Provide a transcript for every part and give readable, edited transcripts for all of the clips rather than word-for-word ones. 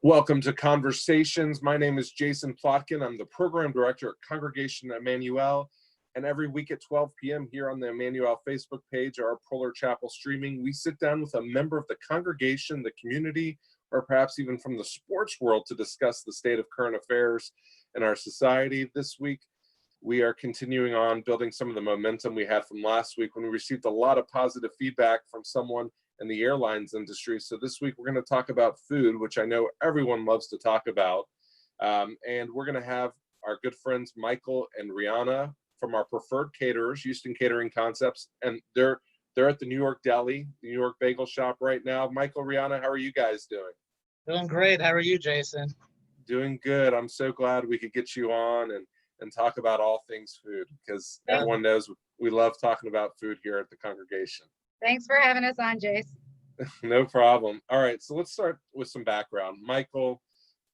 Welcome to Conversations. My name is Jason Plotkin. I'm the Program Director at Congregation Emanu, and every week at 12 p.m. here on the Emanu Facebook page or our Polar Chapel streaming, we sit down with a member of the congregation, the community, or perhaps even from the sports world to discuss the state of current affairs in our society. This week, we are continuing on building some of the momentum we had from last week when we received a lot of positive feedback from someone in the airlines industry. So this week we're going to talk about food, which I know everyone loves to talk about. And we're going to have our good friends Michael and Riana from our preferred caterers, Houston Catering Concepts, and they're at the New York Deli, the New York Bagel Shop right now. Michael, Riana, how are you guys doing? Doing great. How are you, Jason? Doing good. I'm so glad we could get you on and talk about all things food, because everyone knows we love talking about food here at the congregation. Thanks for having us on, Jace. No problem. All right, so let's start with some background. Michael,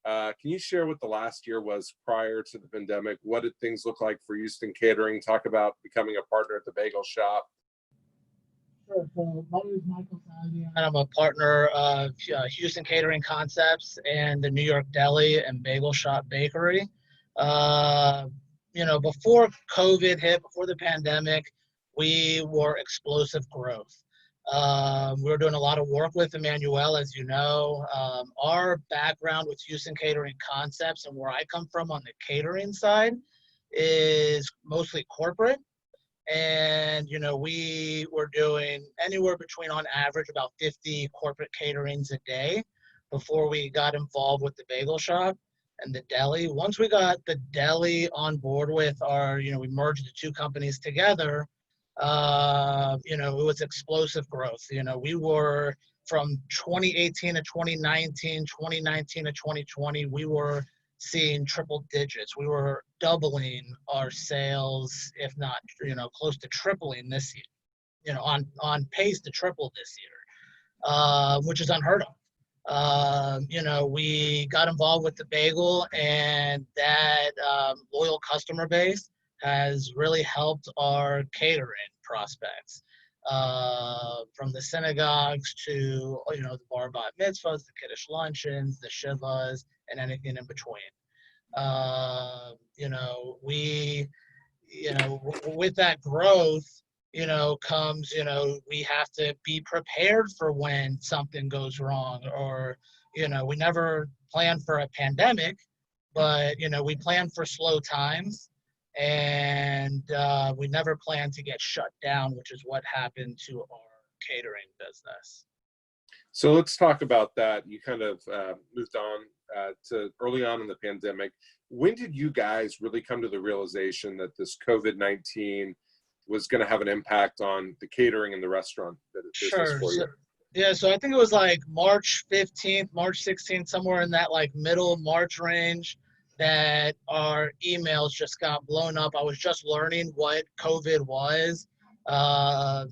can you share what the last year was prior to the pandemic? What did things look like for Houston Catering? Talk about becoming a partner at the Bagel Shop. Sure. So my name is Michael Saghian. I'm a partner of Houston Catering Concepts and the New York Deli and Bagel Shop Bakery. Before COVID hit, before the pandemic, we were explosive growth. We were doing a lot of work with Emanu, as you know. Our background with Houston Catering Concepts and where I come from on the catering side is mostly corporate. And, we were doing anywhere between, on average, about 50 corporate caterings a day before we got involved with the Bagel Shop and the deli. Once we got the deli on board with we merged the two companies together. It was explosive growth. We were from 2018 to 2019, 2019 to 2020, we were seeing triple digits. We were doubling our sales, if not, close to tripling this year, on pace to triple this year, which is unheard of. We got involved with the bagel, and that loyal customer base has really helped our catering prospects, from the synagogues to, the bar bat mitzvahs, the kiddush luncheons, the shivas, and anything in between. With that growth, comes, we have to be prepared for when something goes wrong, or, we never plan for a pandemic, but, we plan for slow times. And we never planned to get shut down, which is what happened to our catering business. So let's talk about that. You kind of moved on to early on in the pandemic. When did you guys really come to the realization that this COVID-19 was going to have an impact on the catering and the restaurant business for you? So I think it was like March 15th, March 16th, somewhere in that like middle March range, that our emails just got blown up. I was just learning what COVID was. I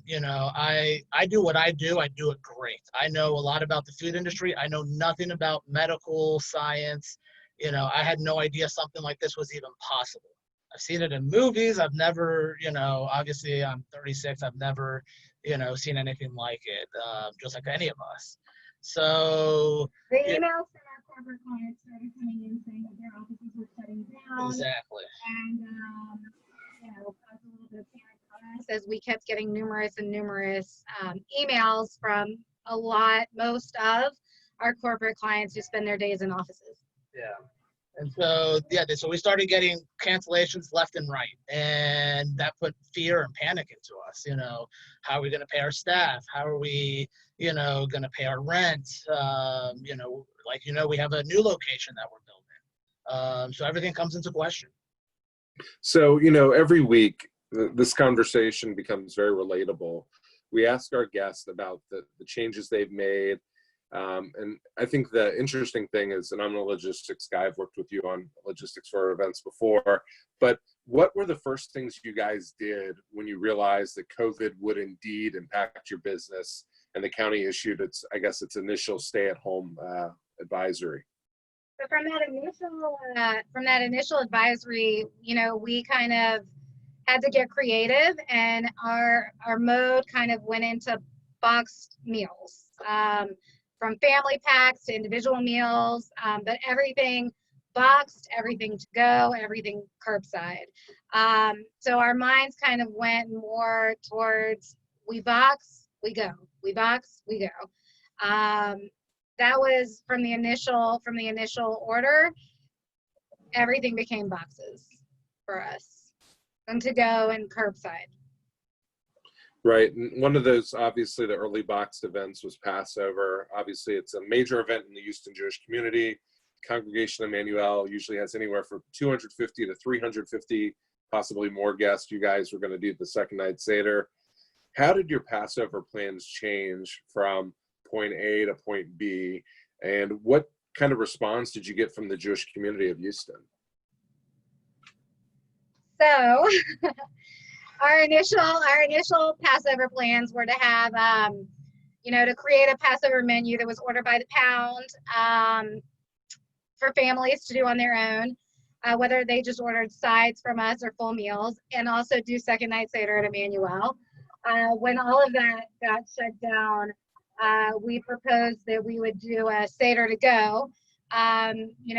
do what I do it great. I know a lot about the food industry. I know nothing about medical science. I had no idea something like this was even possible. I've seen it in movies. I've never, obviously I'm 36. I've never, seen anything like it, just like any of us. So the emails from our corporate clients started coming in saying that their offices were shutting down. Exactly. And, caused a little bit of panic on us as we kept getting numerous emails from most of our corporate clients who spend their days in offices. Yeah. And so we started getting cancellations left and right, and that put fear and panic into us. How are we going to pay our staff? How are we, going to pay our rent? We have a new location that we're building. So everything comes into question. So, every week this conversation becomes very relatable. We ask our guests about the changes they've made. And I think the interesting thing is, and I'm a logistics guy, I've worked with you on logistics for events before, but what were the first things you guys did when you realized that COVID would indeed impact your business and the county issued its initial stay-at-home advisory? So from that initial advisory, we kind of had to get creative, and our mode kind of went into boxed meals. from family packs to individual meals, but everything boxed, everything to go, everything curbside. So our minds kind of went more towards we box, we go, we box, we go. That was from the initial order. Everything became boxes for us, and to go and curbside. Right. And one of those, obviously, the early boxed events was Passover. Obviously, it's a major event in the Houston Jewish community. Congregation Emanu usually has anywhere from 250 to 350, possibly more guests. You guys were going to do the second night Seder. How did your Passover plans change from point A to point B? And what kind of response did you get from the Jewish community of Houston? So our initial Passover plans were to have, to create a Passover menu that was ordered by the pound for families to do on their own, whether they just ordered sides from us or full meals, and also do second night Seder at Emanu. When all of that got shut down, we proposed that we would do a Seder to go.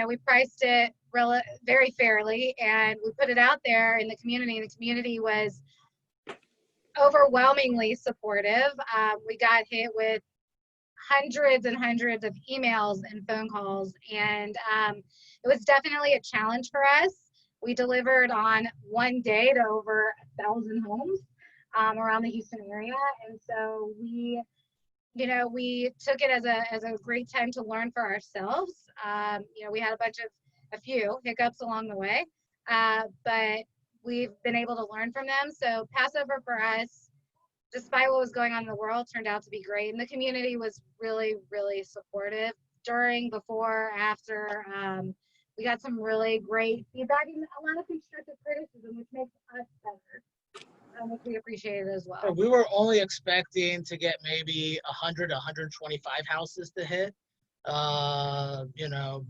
We priced it very fairly, and we put it out there in the community, and the community was overwhelmingly supportive. We got hit with hundreds and hundreds of emails and phone calls, and it was definitely a challenge for us. We delivered on one day to over 1,000 homes around the Houston area, and so we took it as a great time to learn for ourselves. We had a few hiccups along the way, but we've been able to learn from them. So Passover for us, despite what was going on in the world, turned out to be great. And the community was really, really supportive during, before, after. We got some really great feedback and a lot of constructive criticism, which makes us better, which we appreciated as well. We were only expecting to get maybe 100, 125 houses to hit.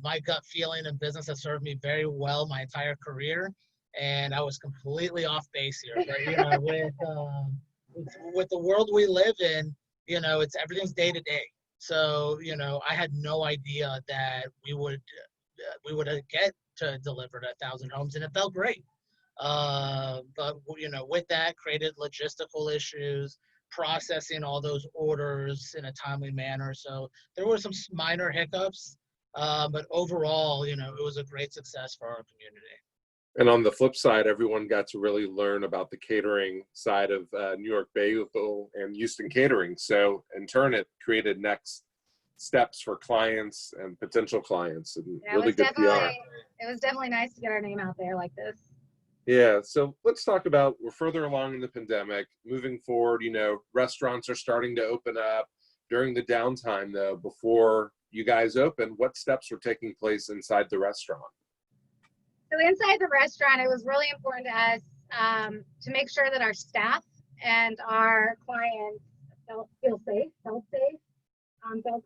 My gut feeling in business has served me very well my entire career, and I was completely off base here. But with the world we live in, everything's day to day. So I had no idea that we would get to deliver to 1,000 homes, and it felt great. But with that created logistical issues, processing all those orders in a timely manner. So there were some minor hiccups, but overall, it was a great success for our community. And on the flip side, everyone got to really learn about the catering side of New York Bagel and Houston catering. So in turn, it created next steps for clients and potential clients, and really good PR. It was definitely nice to get our name out there like this. Yeah, so let's talk about, we're further along in the pandemic. Moving forward, restaurants are starting to open up. During the downtime, though, before you guys opened, what steps were taking place inside the restaurant? So inside the restaurant, it was really important to us to make sure that our staff and our clients felt safe, felt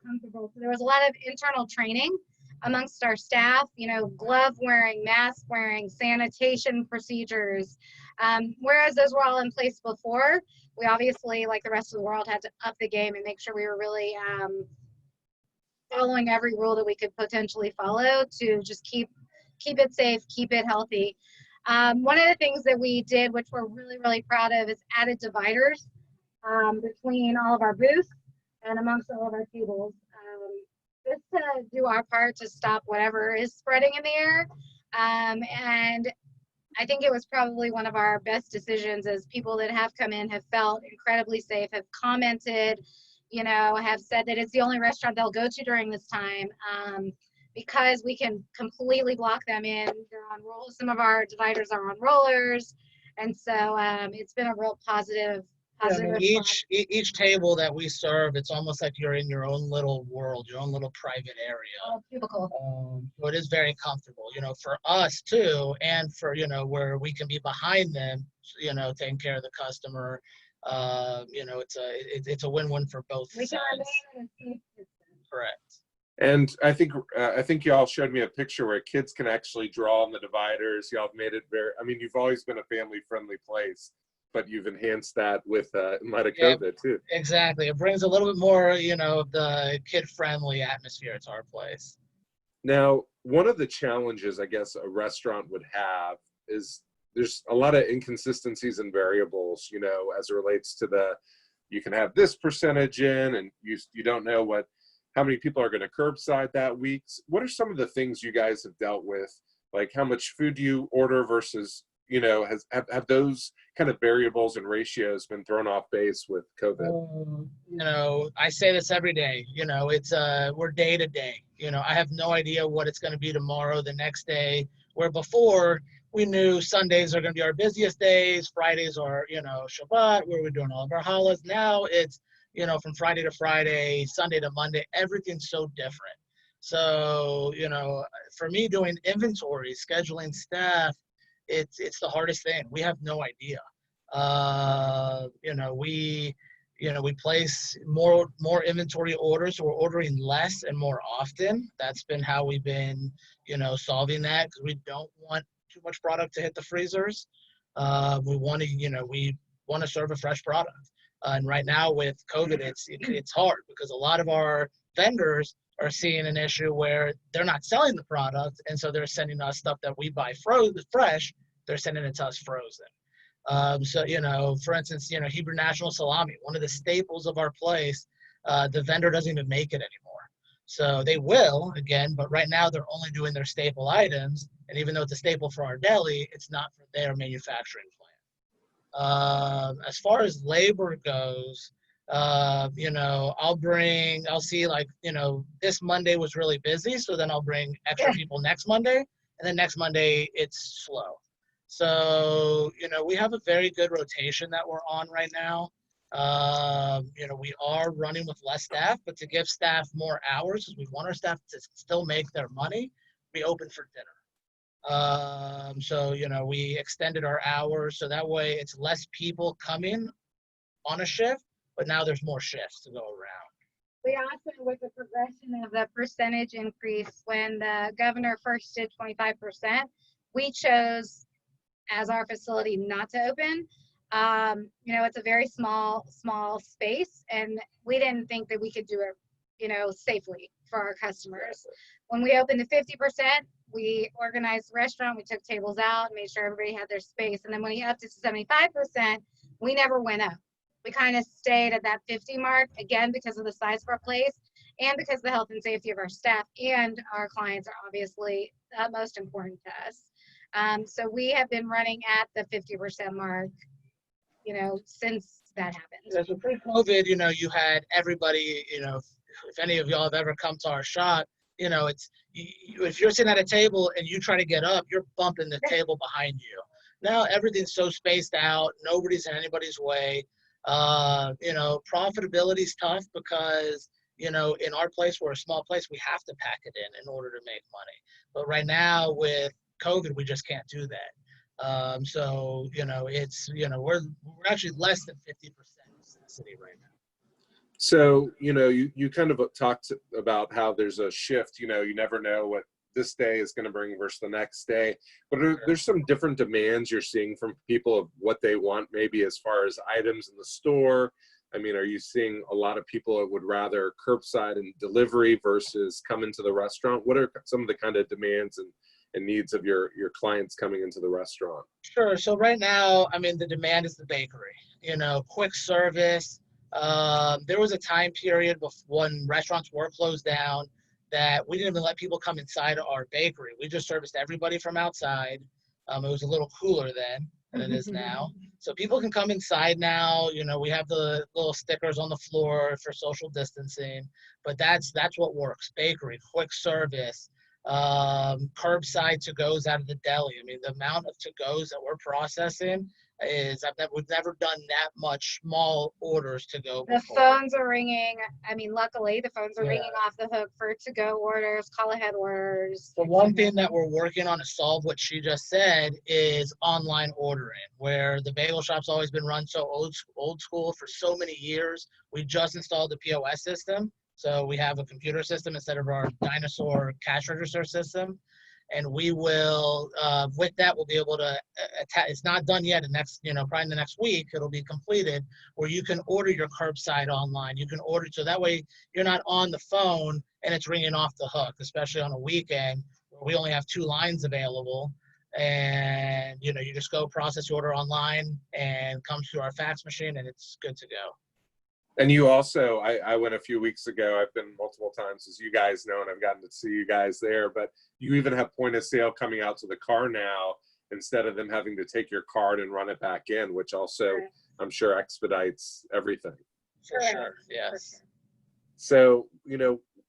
comfortable. So there was a lot of internal training amongst our staff, glove wearing, mask wearing, sanitation procedures. Whereas those were all in place before, we obviously, like the rest of the world, had to up the game and make sure we were really following every rule that we could potentially follow to just keep it safe, keep it healthy. One of the things that we did, which we're really, really proud of, is added dividers between all of our booths and amongst all of our tables, just to do our part to stop whatever is spreading in the air. And I think it was probably one of our best decisions, as people that have come in have felt incredibly safe, have commented, have said that it's the only restaurant they'll go to during this time, because we can completely block them in. They're on rollers. Some of our dividers are on rollers. And so it's been a real positive. Each table that we serve, it's almost like you're in your own little world, your own little private area. Cubicle. So it is very comfortable, for us too, and for where we can be behind them, taking care of the customer. It's a win-win for both sides. Correct. And I think y'all showed me a picture where kids can actually draw on the dividers. Y'all have made it you've always been a family-friendly place. but you've enhanced that with in light of Yeah, COVID too. exactly. It brings a little bit more, you know, of the kid-friendly atmosphere to our place. Now, one of the challenges I guess a restaurant would have is there's a lot of inconsistencies and variables, you know, as it relates to you can have this percentage in, and you don't know how many people are going to curbside that week. What are some of the things you guys have dealt with? Like how much food do you order versus, you know, have those kind of variables and ratios been thrown off base with COVID? You know, I say this every day, you know, it's we're day to day. You know, I have no idea what it's going to be tomorrow, the next day, where before we knew Sundays are going to be our busiest days, Fridays are, you know, Shabbat, where we're doing all of our hollahs. Now it's, you know, from Friday to Friday, Sunday to Monday, everything's so different. So, you know, for me doing inventory, scheduling staff, it's the hardest thing. We have no idea. You know, we place more inventory orders, so we're ordering less and more often. That's been how we've been, you know, solving that, because we don't want too much product to hit the freezers. We want to, you know, we want to serve a fresh product. And right now with COVID, it's hard because a lot of our vendors are seeing an issue where they're not selling the product, and so they're sending us stuff that we buy fresh. They're sending it to us frozen. So, you know, for instance, you know, Hebrew National Salami, one of the staples of our place, the vendor doesn't even make it anymore. So they will, again, but right now they're only doing their staple items. And even though it's a staple for our deli, it's not for their manufacturing plant. As far as labor goes, you know, I'll see, like, you know, this Monday was really busy, so then I'll bring extra people next Monday, and then next Monday it's slow. So, you know, we have a very good rotation that we're on right now. You know, we are running with less staff, but to give staff more hours, because we want our staff to still make their money, we open for dinner. So, you know, we extended our hours, so that way it's less people coming on a shift, but now there's more shifts to go around. We also, with the progression of the percentage increase, when the governor first did 25%, we chose as our facility not to open. You know, it's a very small space, and we didn't think that we could do it, you know, safely for our customers. When we opened to 50%, we organized the restaurant, we took tables out, made sure everybody had their space. And then when we upped it to 75%, we never went up. We kind of stayed at that 50 mark, again, because of the size of our place and because of the health and safety of our staff and our clients are obviously most important to us. So we have been running at the 50% mark, you know, since that happened. Yeah, so pre-COVID, you know, you had everybody, you know, if any of y'all have ever come to our shop, you know, if you're sitting at a table and you try to get up, you're bumping the table behind you. Now everything's so spaced out, nobody's in anybody's way. You know, profitability is tough because, you know, in our place, we're a small place, we have to pack it in order to make money. But right now with COVID, we just can't do that. So, you know, it's, you know, we're actually less than 50% necessity right now. So, you know, you kind of talked about how there's a shift, you know, you never know what this day is going to bring versus the next day, but there's some different demands you're seeing from people of what they want, maybe as far as items in the store. I mean, are you seeing a lot of people that would rather curbside and delivery versus come into the restaurant? What are some of the kind of demands and needs of your clients coming into the restaurant? Sure. So right now, I mean, the demand is the bakery, you know, quick service. There was a time period when restaurants were closed down that we didn't even let people come inside our bakery. We just serviced everybody from outside. It was a little cooler then than it is now. So people can come inside now. You know, we have the little stickers on the floor for social distancing, but that's what works. Bakery, quick service, curbside to-goes out of the deli. I mean, the amount of to-goes that we're processing is, we've never done that much small orders to go before. The phones are ringing. I mean, luckily the phones are ringing off the hook for to-go orders, call-ahead orders. The one thing that we're working on to solve what she just said is online ordering, where the bagel shop's always been run so old school for so many years. We just installed the POS system. So we have a computer system instead of our dinosaur cash register system. and we will, with that, we'll be able to it's not done yet. The next, probably in the next week, it'll be completed, where you can order your curbside online. You can order, so that way you're not on the phone and it's ringing off the hook, especially on a weekend where we only have 2 lines available. And, you just go process your order online and comes through our fax machine, and it's good to go. And you also, I went a few weeks ago, I've been multiple times, as you guys know, and I've gotten to see you guys there, but you even have point of sale coming out to the car now, instead of them having to take your card and run it back in, which also, I'm sure, expedites everything. For sure, yes. So,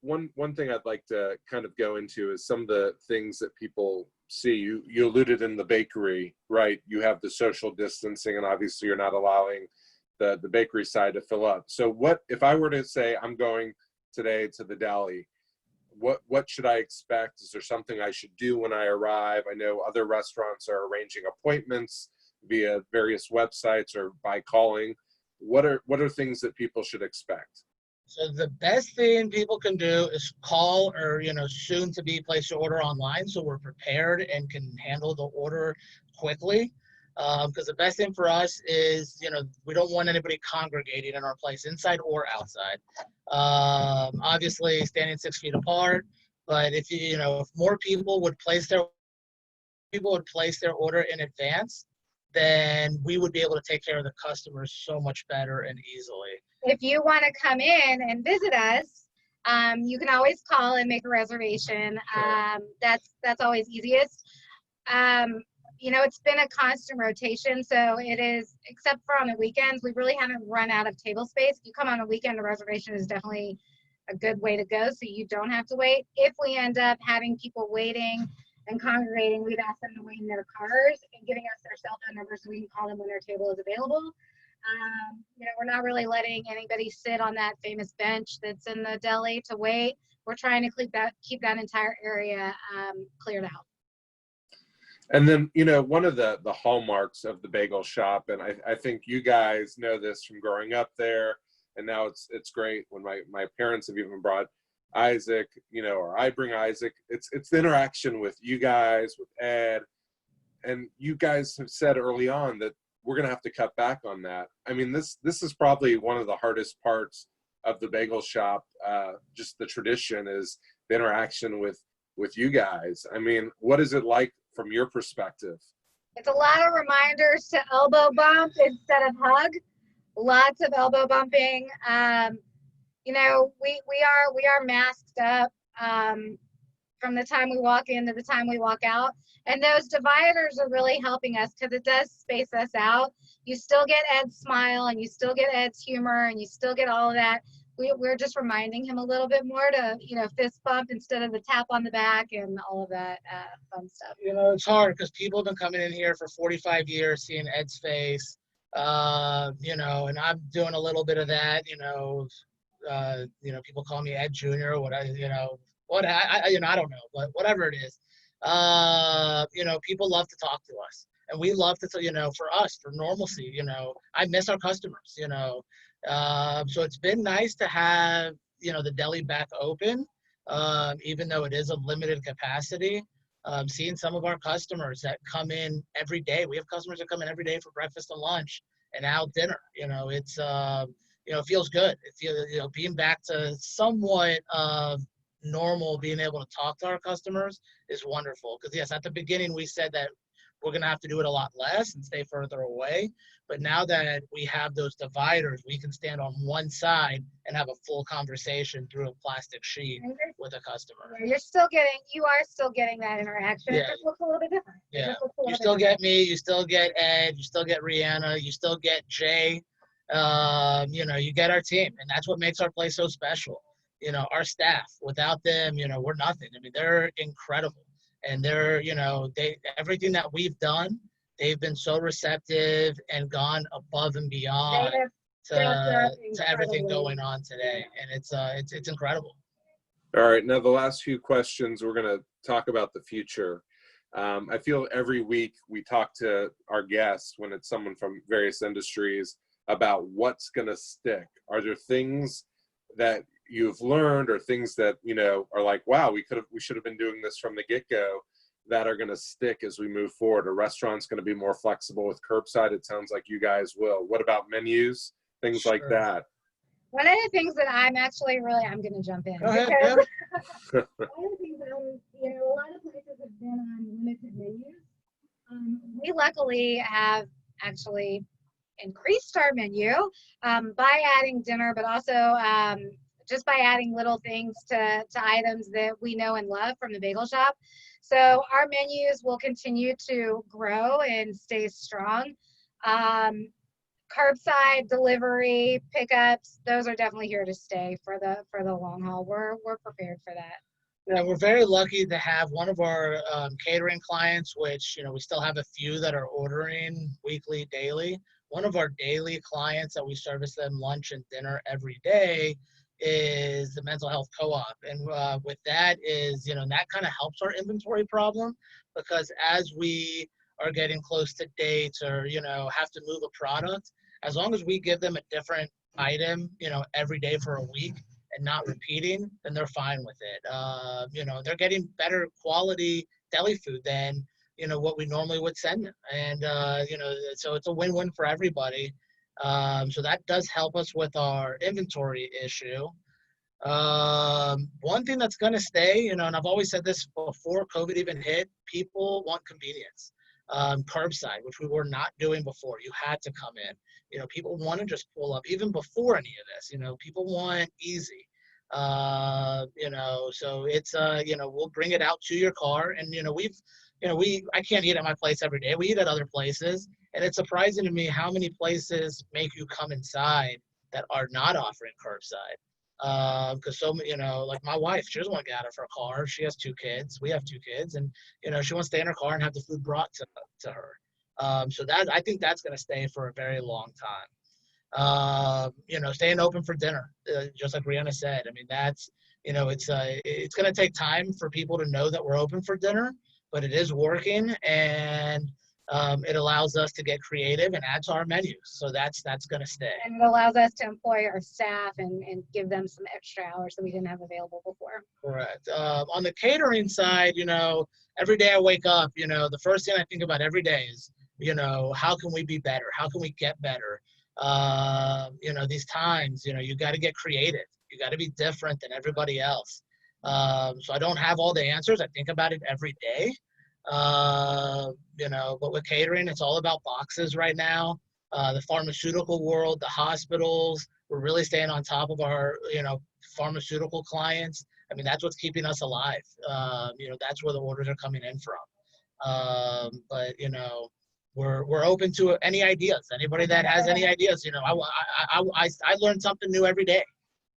one thing I'd like to kind of go into is some of the things that people see. You alluded in the bakery, right? You have the social distancing, and obviously you're not allowing the bakery side to fill up. So what if I were to say I'm going today to the deli, what should I expect? Is there something I should do when I arrive? I know other restaurants are arranging appointments via various websites or by calling. What are things that people should expect? So the best thing people can do is call, or soon to be place your order online, so we're prepared and can handle the order quickly. Because the best thing for us is, we don't want anybody congregating in our place, inside or outside. Obviously, standing 6 feet apart. But if if more people would place their order in advance, then we would be able to take care of the customers so much better and easily. If you want to come in and visit us, you can always call and make a reservation. Sure. That's always easiest. It's been a constant rotation, so it is, except for on the weekends, we really haven't run out of table space. If you come on a weekend, a reservation is definitely a good way to go, so you don't have to wait. If we end up having people waiting and congregating, we'd ask them to wait in their cars and giving us their cell phone number so we can call them when their table is available. We're not really letting anybody sit on that famous bench that's in the deli to wait. We're trying to keep that entire area cleared out. And then, one of the hallmarks of the bagel shop, and I think you guys know this from growing up there, and now it's great when my parents have even brought Isaac, or I bring Isaac. It's the interaction with you guys, with Ed, and you guys have said early on that we're going to have to cut back on that. I mean, this is probably one of the hardest parts of the bagel shop. Just the tradition is the interaction with you guys. I mean, what is it like from your perspective? It's a lot of reminders to elbow bump instead of hug. Lots of elbow bumping. We are masked up from the time we walk in to the time we walk out. And those dividers are really helping us because it does space us out. You still get Ed's smile, and you still get Ed's humor, and you still get all of that. We're just reminding him a little bit more to, fist bump instead of the tap on the back and all of that fun stuff. It's hard because people have been coming in here for 45 years, seeing Ed's face, and I'm doing a little bit of that, people call me Ed Jr., I don't know, but whatever it is, people love to talk to us, and we love to, for us, for normalcy, I miss our customers, so it's been nice to have, the deli back open, even though it is a limited capacity. Seeing some of our customers that come in every day. We have customers that come in every day for breakfast and lunch and now dinner. It's it feels good. It feels, being back to somewhat normal, being able to talk to our customers is wonderful. Because yes, at the beginning we said that we're going to have to do it a lot less and stay further away. But now that we have those dividers, we can stand on one side and have a full conversation through a plastic sheet with a customer. You are still getting that interaction. Yeah. It just looks a little bit different. Yeah. You still get me, you still get Ed, you still get Riana, you still get Jay. You get our team, and that's what makes our place so special. Our staff, without them, we're nothing. I mean, they're incredible. And they're, everything that we've done, they've been so receptive and gone above and beyond to everything going on today. And it's incredible. All right. Now, the last few questions, we're going to talk about the future. I feel every week we talk to our guests, when it's someone from various industries, about what's going to stick. Are there things that you've learned, or things that, are like, wow, we should have been doing this from the get-go, that are going to stick as we move forward? A restaurant's going to be more flexible with curbside. It sounds like you guys will. What about menus, things like that? One of the things that I'm going to jump in. Go ahead, because yeah. one of the things a lot of places have been on limited menus. We luckily have actually increased our menu by adding dinner, but also just by adding little things to items that we know and love from the bagel shop. So our menus will continue to grow and stay strong. Curbside delivery, pickups, those are definitely here to stay for the long haul. We're prepared for that. Yeah, we're very lucky to have one of our catering clients, which, we still have a few that are ordering weekly, daily. One of our daily clients that we service them lunch and dinner every day is the mental health co-op. And with that is, that kind of helps our inventory problem, because as we are getting close to dates or, have to move a product, as long as we give them a different item, every day for a week, and not repeating, then they're fine with it. They're getting better quality deli food than, what we normally would send them. And, so it's a win-win for everybody. So that does help us with our inventory issue. One thing that's going to stay, and I've always said this before COVID even hit, people want convenience. Curbside, which we were not doing before. You had to come in. People want to just pull up even before any of this. People want easy. So it's we'll bring it out to your car, and I can't eat at my place every day. We eat at other places, and it's surprising to me how many places make you come inside that are not offering curbside. Because like my wife, she doesn't want to get out of her car. She has 2 kids. We have 2 kids, and she wants to stay in her car and have the food brought to her. So that, I think that's going to stay for a very long time. Staying open for dinner, just like Riana said. I mean, that's it's going to take time for people to know that we're open for dinner, but it is working, and it allows us to get creative and add to our menus. So that's going to stay. And it allows us to employ our staff and give them some extra hours that we didn't have available before. Correct. On the catering side, every day I wake up, the first thing I think about every day is, how can we be better? How can we get better? These times, you got to get creative. You got to be different than everybody else. So I don't have all the answers. I think about it every day. But with catering, it's all about boxes right now. The pharmaceutical world, the hospitals, we're really staying on top of our, pharmaceutical clients. I mean, that's what's keeping us alive. That's where the orders are coming in from. But we're open to any ideas. Anybody that has any ideas, I learn something new every day.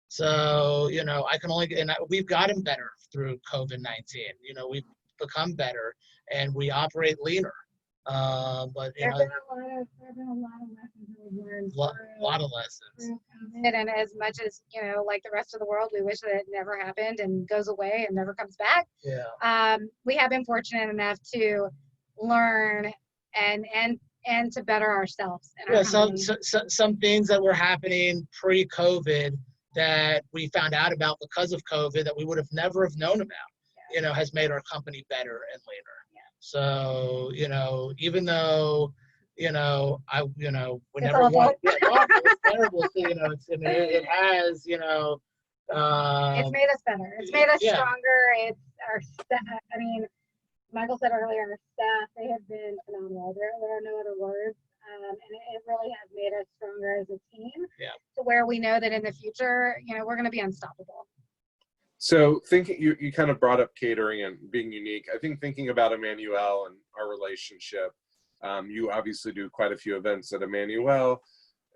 So, I can only, we've gotten better through COVID-19. We've become better, and we operate leaner. But there have been a lot of lessons that we've learned. A lot of lessons. And as much as like the rest of the world, we wish that it never happened and goes away and never comes back. Yeah. We have been fortunate enough to learn and to better ourselves. Some things that were happening pre-COVID that we found out about because of COVID that we would have never have known about, has made our company better and leaner. Yeah. So, even though, we never awful. want, it's terrible. So, it has, it's made us better. It's made us stronger. It's Michael said earlier, our staff, they have been phenomenal. There are no other words. And it really has made us stronger as a team. Yeah. To where we know that in the future, we're going to be unstoppable. So thinking, you kind of brought up catering and being unique. I think thinking about Emanu and our relationship, you obviously do quite a few events at Emanu.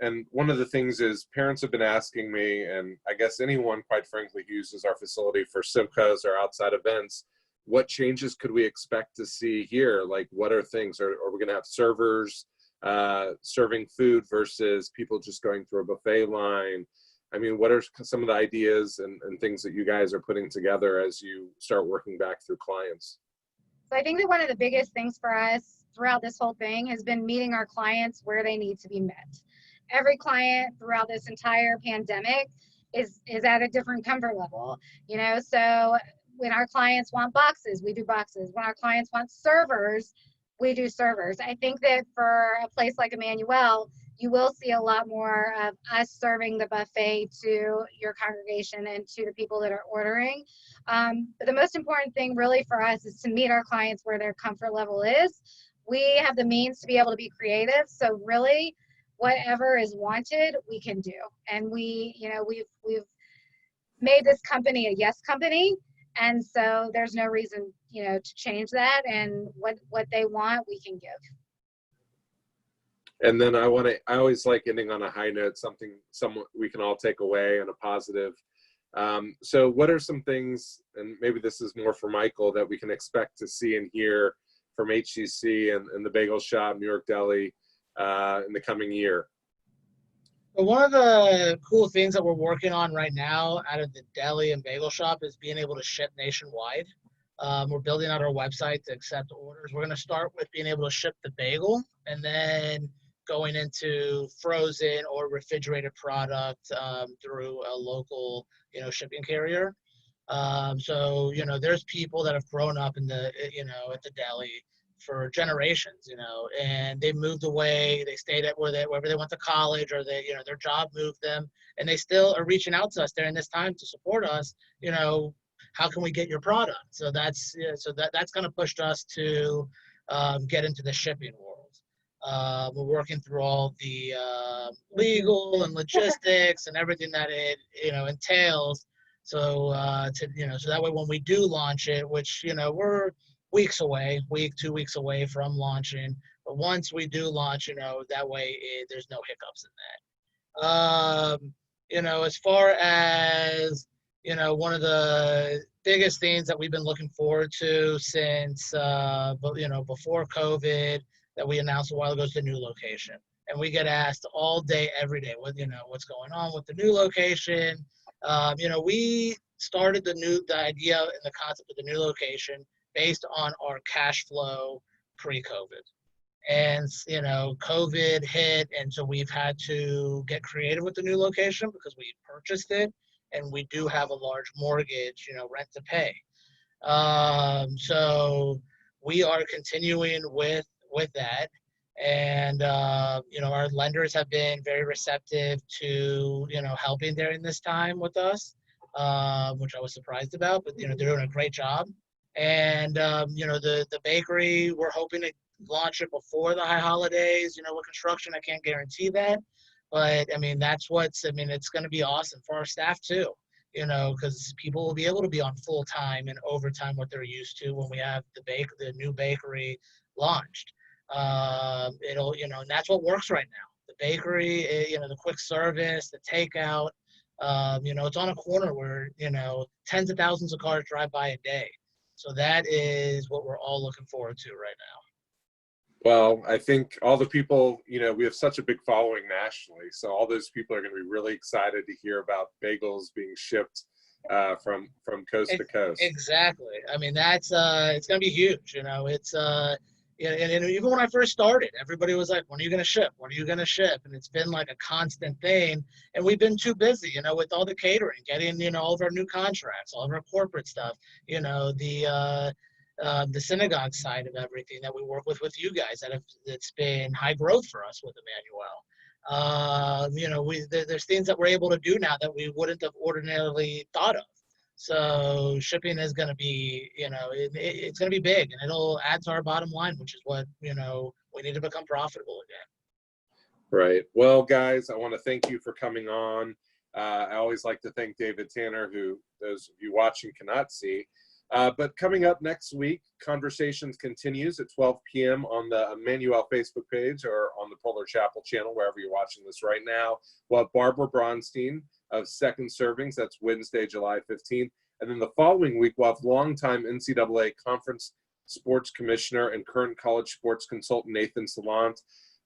And one of the things is parents have been asking me, and I guess anyone, quite frankly, who uses our facility for SIVCAs or outside events, what changes could we expect to see here? Like, what are things? Are we going to have servers serving food versus people just going through a buffet line? I mean, what are some of the ideas and things that you guys are putting together as you start working back through clients? So I think that one of the biggest things for us throughout this whole thing has been meeting our clients where they need to be met. Every client throughout this entire pandemic is at a different comfort level, so when our clients want boxes, we do boxes. When our clients want servers, we do servers. I think that for a place like Emmanuel, you will see a lot more of us serving the buffet to your congregation and to the people that are ordering. But the most important thing really for us is to meet our clients where their comfort level is. We have the means to be able to be creative. So really, whatever is wanted, we can do. And we've made this company a yes company. And so there's no reason, to change that. And what they want, we can give. And then I always like ending on a high note, something we can all take away and a positive. So what are some things, and maybe this is more for Michael, that we can expect to see and hear from HCC and the Bagel Shop, New York Deli, in the coming year? But one of the cool things that we're working on right now out of the deli and bagel shop is being able to ship nationwide. We're building out our website to accept orders. We're going to start with being able to ship the bagel, and then going into frozen or refrigerated product through a local, shipping carrier. So, there's people that have grown up in the, at the deli for generations, and they moved away. They stayed at wherever they went to college, or their job moved them, and they still are reaching out to us during this time to support us. How can we get your product? So that's kind of pushed us to get into the shipping world. We're working through all the legal and logistics and everything that it entails. So so that way when we do launch it, which we're weeks away, 2 weeks away from launching, but once we do launch, that way there's no hiccups in that. As far as one of the biggest things that we've been looking forward to since before COVID, that we announced a while ago, is the new location. And we get asked all day, every day, what's going on with the new location. We started the idea and the concept of the new location based on our cash flow pre-COVID. And, COVID hit, and so we've had to get creative with the new location because we purchased it, and we do have a large mortgage, rent to pay. So we are continuing with that. And, our lenders have been very receptive to, helping during this time with us, which I was surprised about, but, they're doing a great job. And, the bakery, we're hoping to launch it before the high holidays. With construction, I can't guarantee that. But, it's going to be awesome for our staff too, because people will be able to be on full time and overtime what they're used to when we have the new bakery launched. And that's what works right now. The bakery, the quick service, the takeout, it's on a corner where, tens of thousands of cars drive by a day. So that is what we're all looking forward to right now. Well, I think all the people, we have such a big following nationally. So all those people are going to be really excited to hear about bagels being shipped from coast to coast. Exactly. That's it's going to be huge. It's and even when I first started, everybody was like, when are you going to ship? When are you going to ship? And it's been like a constant thing. And we've been too busy, with all the catering, getting, all of our new contracts, all of our corporate stuff, the synagogue side of everything that we work with you guys that's been high growth for us with Emmanuel. There's things that we're able to do now that we wouldn't have ordinarily thought of. So shipping is going to be, it's going to be big, and it'll add to our bottom line, which is what, we need to become profitable again. Right. Well, guys, I want to thank you for coming on. I always like to thank David Tanner, who those of you watching cannot see. But coming up next week, Conversations continues at 12 p.m. on the Emmanuel Facebook page or on the Polar Chapel channel, wherever you're watching this right now. We'll have Barbara Bronstein of Second Servings. That's Wednesday, July 15th. And then the following week, we'll have longtime NCAA Conference Sports Commissioner and current college sports consultant Nathan Salant.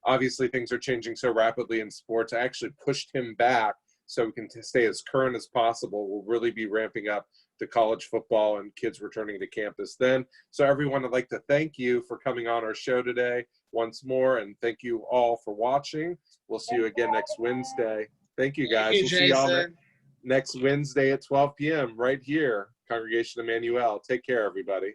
Obviously, things are changing so rapidly in sports. I actually pushed him back so we can stay as current as possible. We'll really be ramping up to college football and kids returning to campus then. So everyone, I'd like to thank you for coming on our show today once more, and thank you all for watching. We'll see you again next Wednesday. Thank you, guys. Thank you, we'll see y'all Jason. next Wednesday at 12 p.m. right here. Congregation Emmanuel. Take care, everybody.